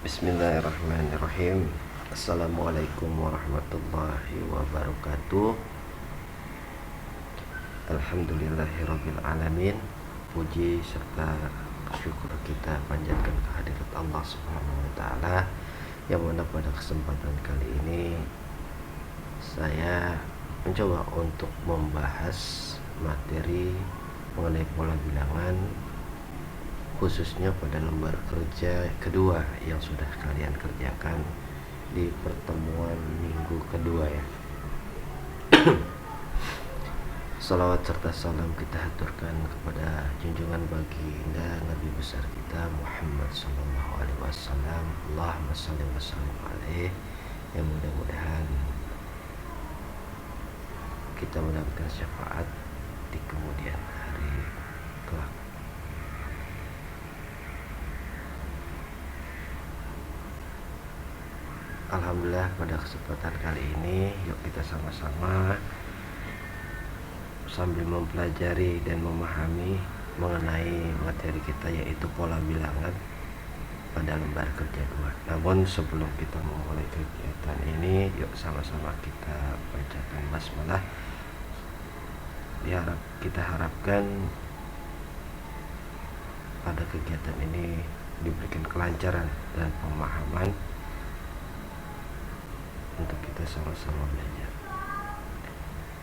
Bismillahirrahmanirrahim. Assalamualaikum warahmatullahi wabarakatuh. Alhamdulillahirabbil alamin. Puji serta syukur kita panjatkan kehadirat Allah Subhanahu wa taala, yang mana pada kesempatan kali ini saya mencoba untuk membahas materi mengenai pola bilangan, khususnya pada lembar kerja kedua yang sudah kalian kerjakan di pertemuan minggu kedua ya. Salawat serta salam kita haturkan kepada junjungan baginda Nabi besar kita Muhammad sallallahu alaihi wasallam. Allahumma shalli wa sallim alaihi, yang mudah-mudahan kita mendapatkan syafaat di kemudian hari kelak. Alhamdulillah, pada kesempatan kali ini yuk kita sama-sama sambil mempelajari dan memahami mengenai materi kita, yaitu pola bilangan pada lembar kerja 2. Namun sebelum kita memulai kegiatan ini, yuk sama-sama kita bacakan basmalah. Kita harapkan pada kegiatan ini diberikan kelancaran dan pemahaman untuk kita sama-sama belajar.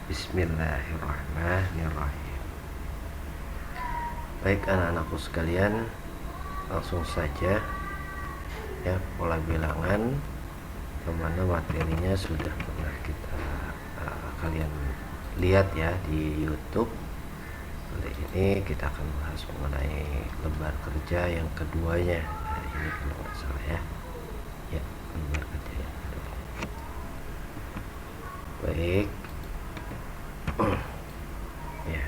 Bismillahirrahmanirrahim. Baik anak-anakku sekalian, langsung saja ya, pola bilangan kemana materinya sudah pernah kita kalian lihat ya di YouTube. Kali ini kita akan bahas mengenai lembar kerja yang keduanya. Nah, ini kalau nggak salah ya, lembar kerja yang kedua. Baik. Ya.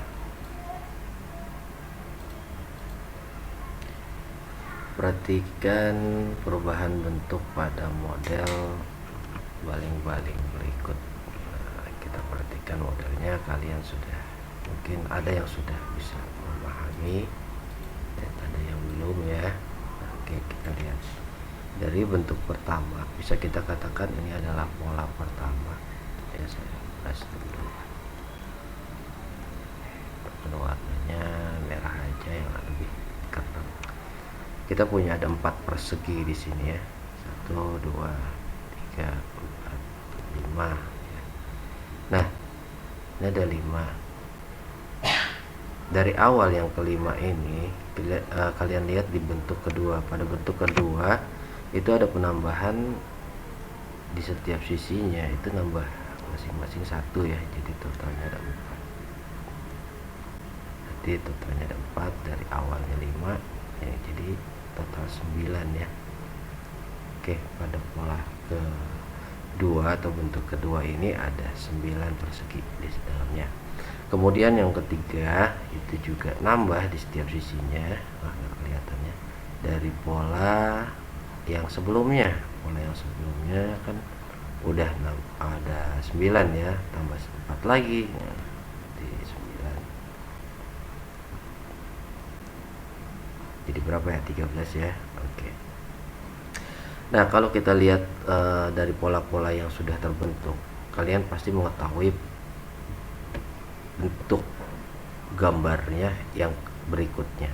Perhatikan perubahan bentuk pada model baling-baling berikut. Nah, kita perhatikan modelnya, kalian sudah mungkin ada yang sudah bisa memahami dan ada yang belum ya. Nah, oke, kita lihat dari bentuk pertama, bisa kita katakan ini adalah pola pertama ya. Saya bahas dulu. Warnanya merah aja yang lebih terang. Kita punya ada 4 persegi di sini ya. 1, 2, 3, 4, 5 ya. Nah, ini ada 5. Dari awal yang kelima ini kalian lihat di bentuk kedua. Pada bentuk kedua itu ada penambahan di setiap sisinya, itu nambah masing-masing 1 ya. Jadi totalnya ada 4. Jadi totalnya ada 4, dari awalnya 5 ya, jadi total 9 ya. Oke, pada pola kedua atau bentuk kedua ini ada 9 persegi di dalamnya. Kemudian yang ketiga itu juga nambah di setiap sisinya. Kelihatannya dari pola yang sebelumnya. Pola yang sebelumnya kan udah ada 9 ya, tambah 4 lagi ya, di 9. Jadi berapa ya? 13 ya. Oke. Nah, kalau kita lihat dari pola-pola yang sudah terbentuk, kalian pasti mengetahui bentuk gambarnya yang berikutnya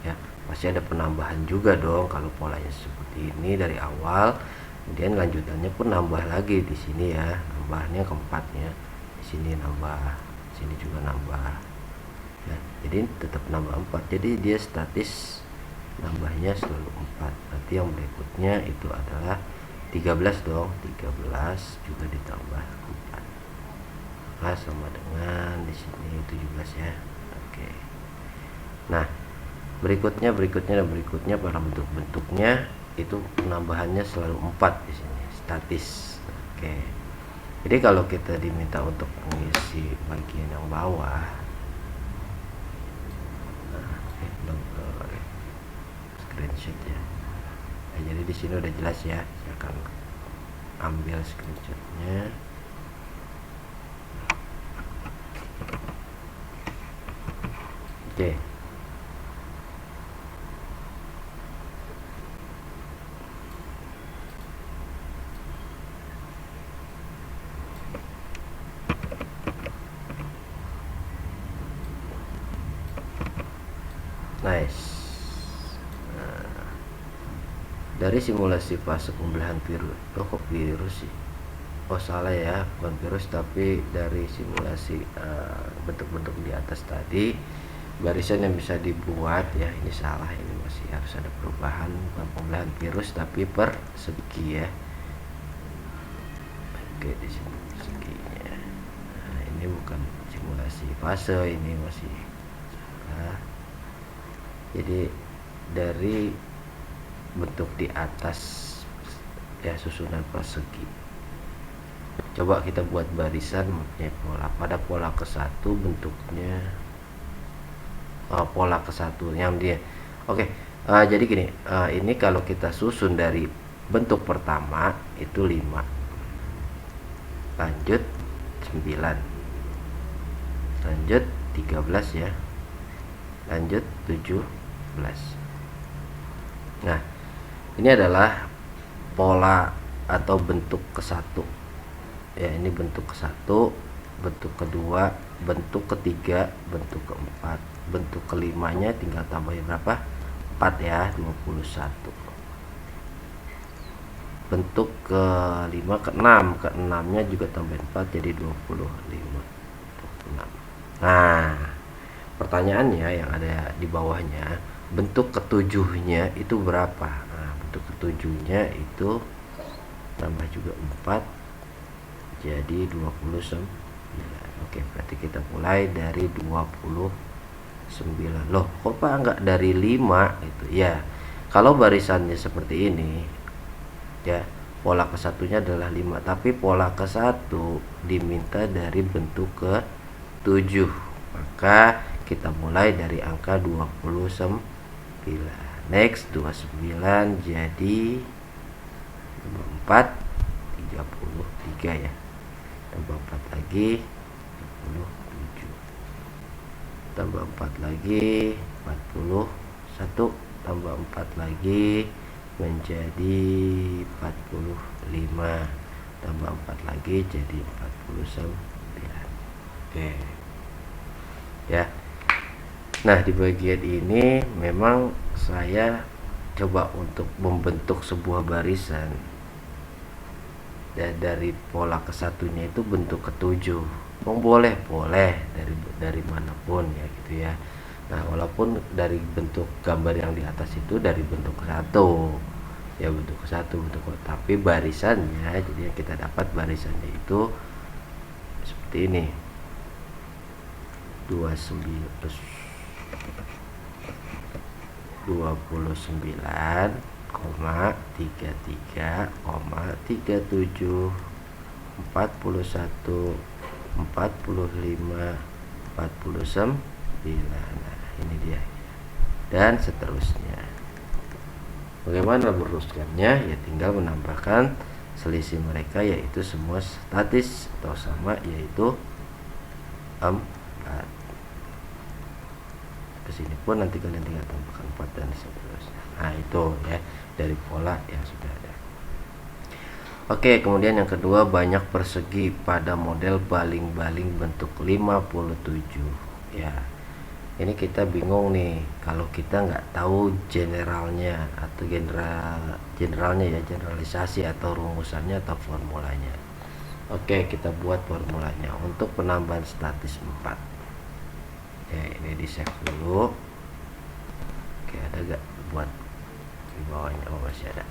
ya. Pasti ada penambahan juga dong kalau polanya seperti ini dari awal. Kemudian lanjutannya pun nambah lagi di sini ya. Nambahnya keempatnya. Di sini nambah, sini juga nambah. Ya, jadi tetap nambah 4. Jadi dia statis, nambahnya selalu 4. Nanti yang berikutnya itu adalah 13 dong. 13 juga ditambah 4. Nah, sama dengan di sini 17 ya. Oke. Nah, berikutnya para bentuk-bentuknya itu penambahannya selalu 4 di sini, statis. Oke. Jadi kalau kita diminta untuk mengisi bagian yang bawah, screenshot ya. Nah, jadi di sini udah jelas ya. Saya akan ambil screenshotnya. Oke. Nice. Dari simulasi fase pembelahan virus, kok virus sih, salah ya, bukan virus tapi dari simulasi bentuk-bentuk di atas tadi, barisan yang bisa dibuat ya, ini salah, ini masih harus ada perubahan, bukan pembelahan virus tapi persegi ya. Oke, di sini perseginya, nah, ini bukan simulasi fase, ini masih salah. Jadi dari bentuk di atas ya, susunan persegi, coba kita buat barisan pola. Pada pola ke-1 bentuknya pola ke-1 yang dia jadi gini, ini kalau kita susun dari bentuk pertama itu 5, lanjut 9, lanjut 13 ya, lanjut 17. Nah, ini adalah pola atau bentuk ke-1 ya, ini bentuk ke-1, bentuk kedua, bentuk ketiga, bentuk keempat, bentuk kelimanya tinggal tambahin berapa, 4 ya, 21. Bentuk ke-5, ke-6 nya juga tambahin 4 jadi 25, 26. Nah, pertanyaannya yang ada di bawahnya, bentuk ke-7-nya itu berapa? Nah, bentuk ke-7-nya itu tambah juga 4 jadi 29. Oke, berarti kita mulai dari 29. Loh, kok Pak enggak dari 5 itu ya? Kalau barisannya seperti ini ya, pola ke-1-nya adalah 5, tapi pola ke-1 diminta dari bentuk ke-7, maka kita mulai dari angka 29. Next 29 jadi 24, 33 ya, tambah 4 lagi 27, tambah 4 lagi 41, tambah 4 lagi menjadi 45, tambah 4 lagi jadi 49. Oke ya. Nah, di bagian ini memang saya coba untuk membentuk sebuah barisan dan dari pola ke-1-nya itu bentuk ke-7. boleh dari manapun ya gitu ya. Nah, walaupun dari bentuk gambar yang di atas itu dari bentuk ke-1 ya, bentuk ke-1 tapi barisannya, jadi yang kita dapat barisannya itu seperti ini, 29,33,37,41 45 49. Nah, ini dia dan seterusnya. Bagaimana merumuskannya? Ya tinggal menambahkan selisih mereka, yaitu semua statis atau sama, yaitu 4. Kesini pun nanti kalian tinggal tambahkan 4 dan seterusnya. Nah, itu ya dari pola yang sudah ada. Oke, kemudian yang kedua, banyak persegi pada model baling-baling bentuk 57 ya. Ini kita bingung nih kalau kita nggak tahu generalnya atau generalnya ya, generalisasi atau rumusannya atau formulanya. Oke, kita buat formulanya untuk penambahan statis 4 ya. Ini di save dulu. Oke, ada gak buat di bawahnya? Oh, masih ada.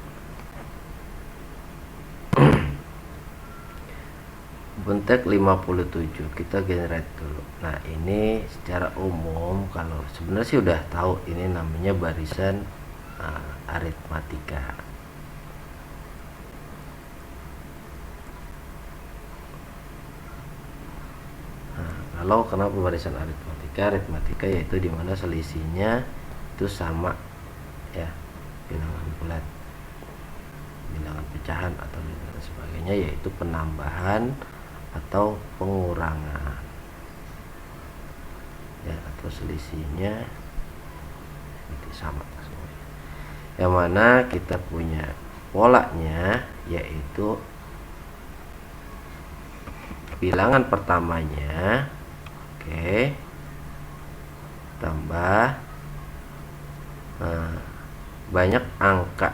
Bentuk 57 kita generate dulu. Nah, ini secara umum kalau sebenarnya sih udah tahu, ini namanya barisan aritmatika. Nah, kalau kenapa barisan aritmatika? Aritmatika yaitu dimana selisihnya itu sama ya, bilangan bulat, bilangan pecahan atau dan sebagainya, yaitu penambahan atau pengurangan ya, atau selisihnya itu sama semuanya. Yang mana kita punya polanya yaitu bilangan pertamanya, oke, tambah banyak angka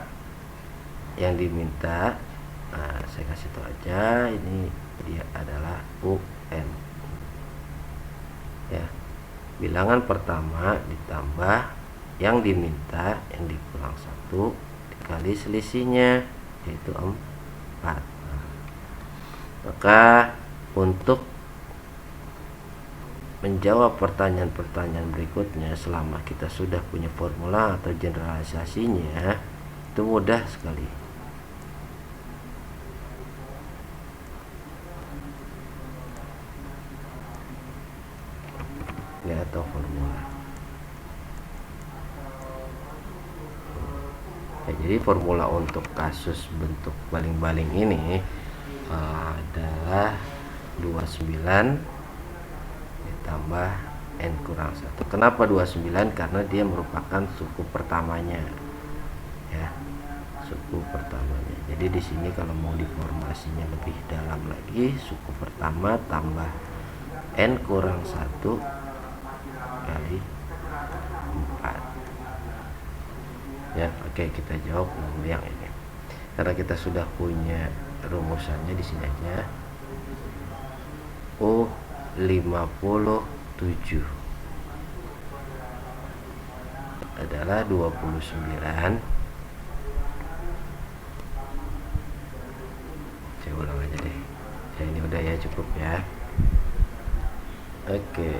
yang diminta. Saya kasih tahu aja, ini dia adalah UN ya. Bilangan pertama ditambah yang diminta, yang dikurang 1 dikali selisihnya, yaitu 4. Maka untuk menjawab pertanyaan-pertanyaan berikutnya, selama kita sudah punya formula atau generalisasinya, itu mudah sekali. Ya, atau formula. Ya, jadi formula untuk kasus bentuk baling-baling ini adalah 29 ditambah n kurang 1. Kenapa 29? Karena dia merupakan suku pertamanya ya, suku pertamanya. Jadi di sini kalau mau diformasinya lebih dalam lagi, suku pertama tambah n kurang 1 kali 4 ya. Oke, kita jawab yang ini karena kita sudah punya rumusannya. Di sini aja. U57 adalah 29. Saya ulang aja deh ya, ini udah ya, cukup ya. Oke,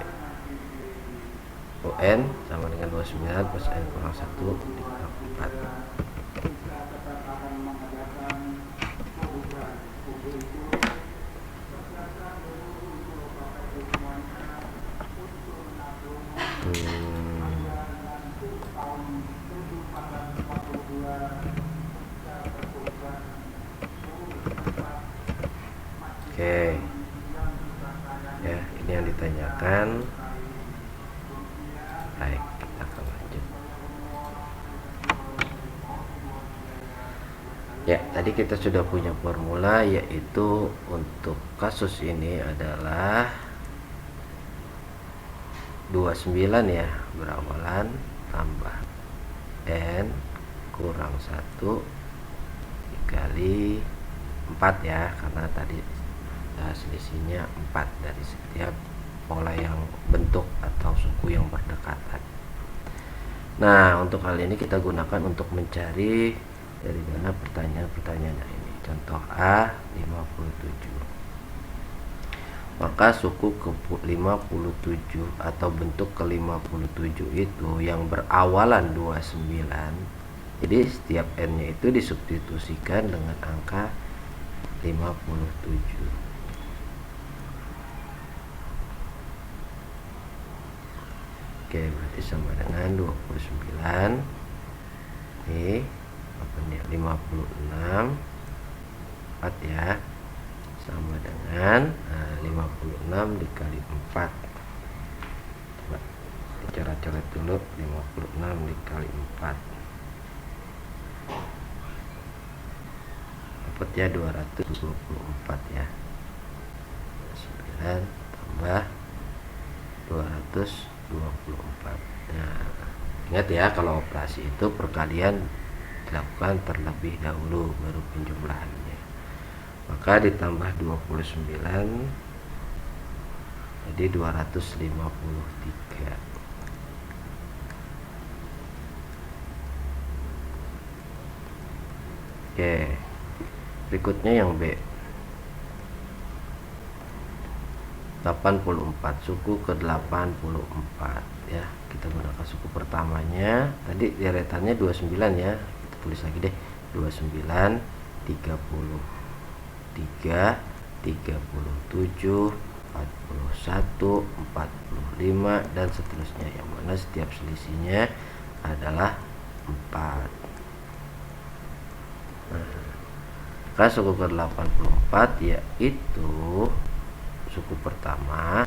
UN sama dengan 29 plus n kurang 1 dikali 4. Oke ya, ini yang ditanyakan. Baik, kita akan lanjut ya. Tadi kita sudah punya formula, yaitu untuk kasus ini adalah 29 ya, berawalan tambah n kurang 1 dikali 4 ya, karena tadi selisihnya 4 dari setiap pola yang bentuk atau suku yang berdekatan. Nah, untuk hal ini kita gunakan untuk mencari dari mana pertanyaan-pertanyaan ini. Contoh A 57. Maka suku ke-57 atau bentuk ke-57 itu yang berawalan 29. Jadi setiap n-nya itu disubstitusikan dengan angka 57. Oke, berarti sama dengan 29 ini apa nih, 56 4 ya, sama dengan 56 dikali 4. Coba dicoret-coret dulu. 56 dikali 4 dapat ya 224 ya. 9 tambah 224. Nah, ingat ya, kalau operasi itu perkalian dilakukan terlebih dahulu baru penjumlahannya. Maka ditambah 29 jadi 253. Oke, berikutnya yang B 84, suku ke-84 ya. Kita gunakan suku pertamanya, tadi deretannya 29 ya, kita tulis lagi deh, 29 33 37 41 45 dan seterusnya, yang mana setiap selisihnya adalah 4. Nah, suku ke-84 yaitu suku pertama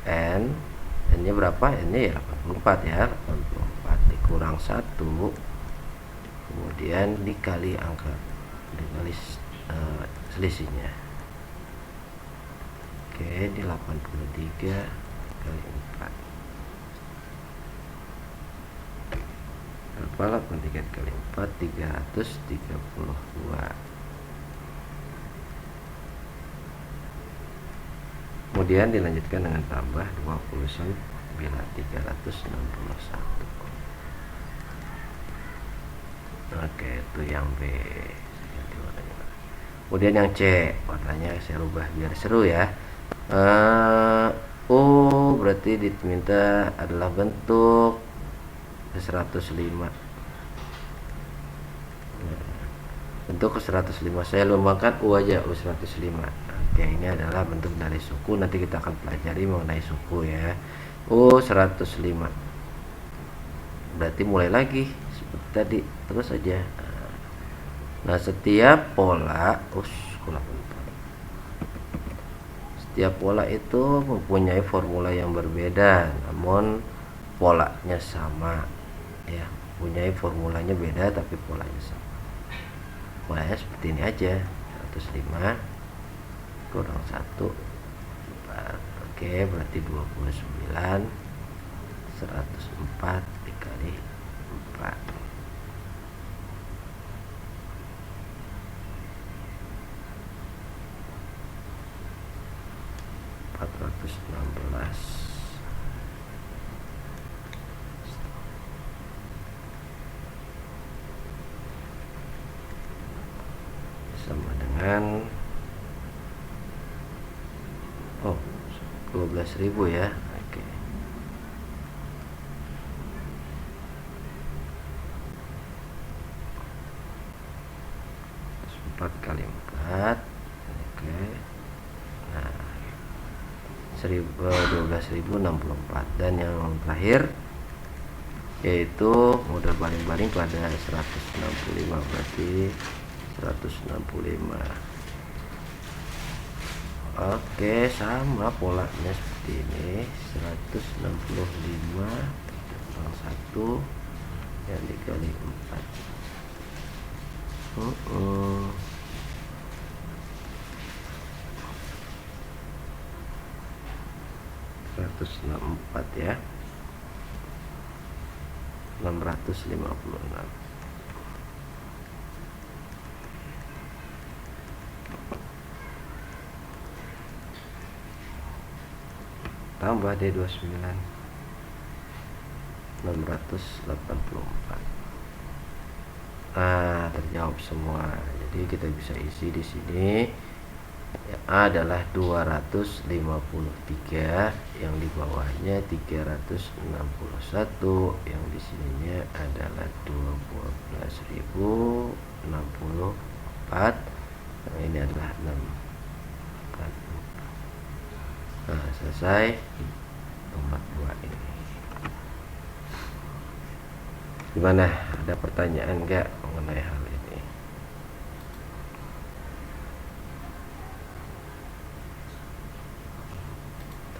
n nya berapa? N-nya ya 84 ya, 84 dikurang 1 kemudian dikali angka, dikali selisihnya. Oke, di 83 kali 4. berapa? 83 kali 4 332. Kemudian dilanjutkan dengan tambah 29 361. Oke, itu yang B. Kemudian yang C, warnanya saya rubah biar seru ya. Berarti diminta adalah bentuk 105. Bentuk ke 105 saya lombakan U aja, U 105. Oke, ini adalah bentuk dari suku. Nanti kita akan pelajari mengenai suku ya. U 105. Berarti mulai lagi seperti tadi, terus aja. Nah, setiap pola setiap pola itu mempunyai formula yang berbeda, namun polanya sama ya. Mempunyai formulanya beda tapi polanya sama. Polanya seperti ini aja, 105 kurang 1 4. Oke, berarti 29 104 dikali 4. 416 sama dengan 12.000 ya. Oke. 4 kali 4. Oke. Nah, 12.064. Dan yang terakhir yaitu model baling-baling pada 165, berarti 165. Oke, sama polanya seperti ini, 165 kurang 1 yang dikali 4. 164 ya, 656. Tambah D29 684. Nah, terjawab semua. Jadi kita bisa isi di sini yang A adalah 253, yang di bawahnya 361, yang di sininya adalah 12.064. Nah, ini adalah 6. Nah, selesai nomor 2 ini. Gimana? Ada pertanyaan enggak mengenai hal ini?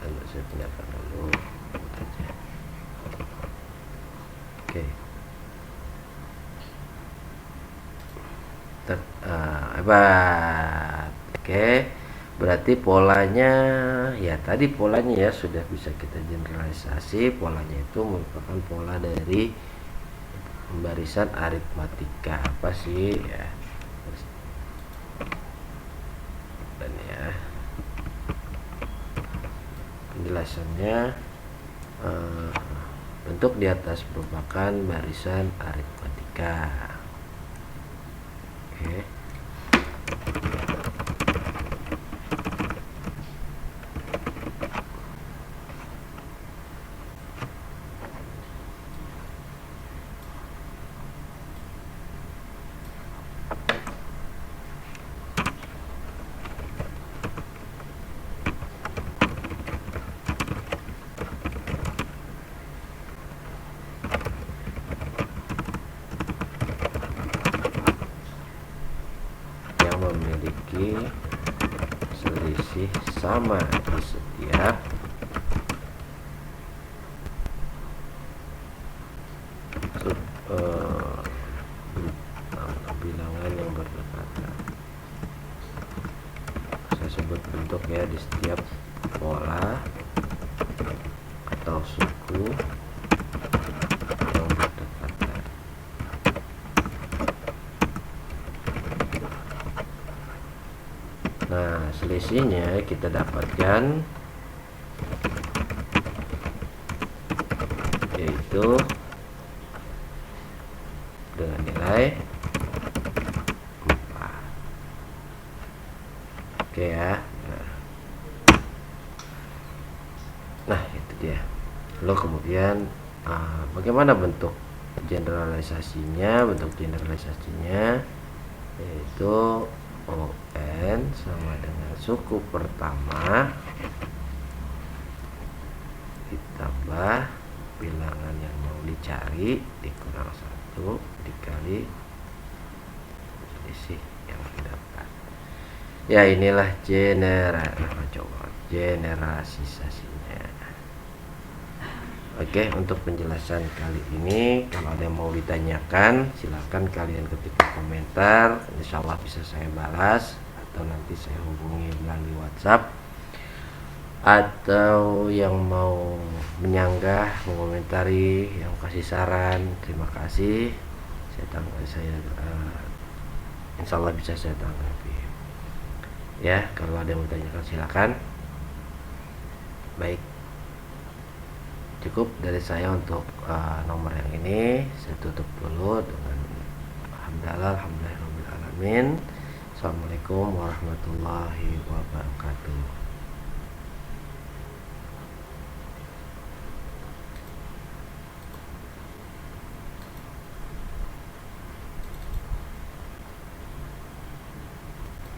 Lalu saya pindahan dulu aja. Oke. Hebat. Oke. Berarti polanya ya, tadi polanya ya sudah bisa kita generalisasi. Polanya itu merupakan pola dari barisan aritmatika. Apa sih ya? Dan ya, penjelasannya bentuk di atas merupakan barisan aritmatika. Oke. Memiliki selisih sama di setiap bilangan yang berdekatan. Saya sebut bentuk ya, di setiap pola atau suku yang berdekatan. selisihnya kita dapatkan yaitu dengan nilai 4. Oke ya. Nah itu dia. Lalu kemudian bagaimana bentuk generalisasinya? Bentuk generalisasinya yaitu ON sama dengan suku pertama ditambah bilangan yang mau dicari dikurang 1 dikali selisih yang didapat. Ya inilah generalisasinya. Oke, untuk penjelasan kali ini kalau ada yang mau ditanyakan silakan kalian ketik di komentar, insya Allah bisa saya balas atau nanti saya hubungi melalui WhatsApp, atau yang mau menyanggah, mengomentari, yang kasih saran, terima kasih. Insya Allah bisa saya tanggapi. Ya, kalau ada yang mau ditanyakan silakan. Baik. Cukup dari saya untuk nomor yang ini. Saya tutup dulu dengan alhamdulillahirabbil alamin. Assalamualaikum warahmatullahi wabarakatuh.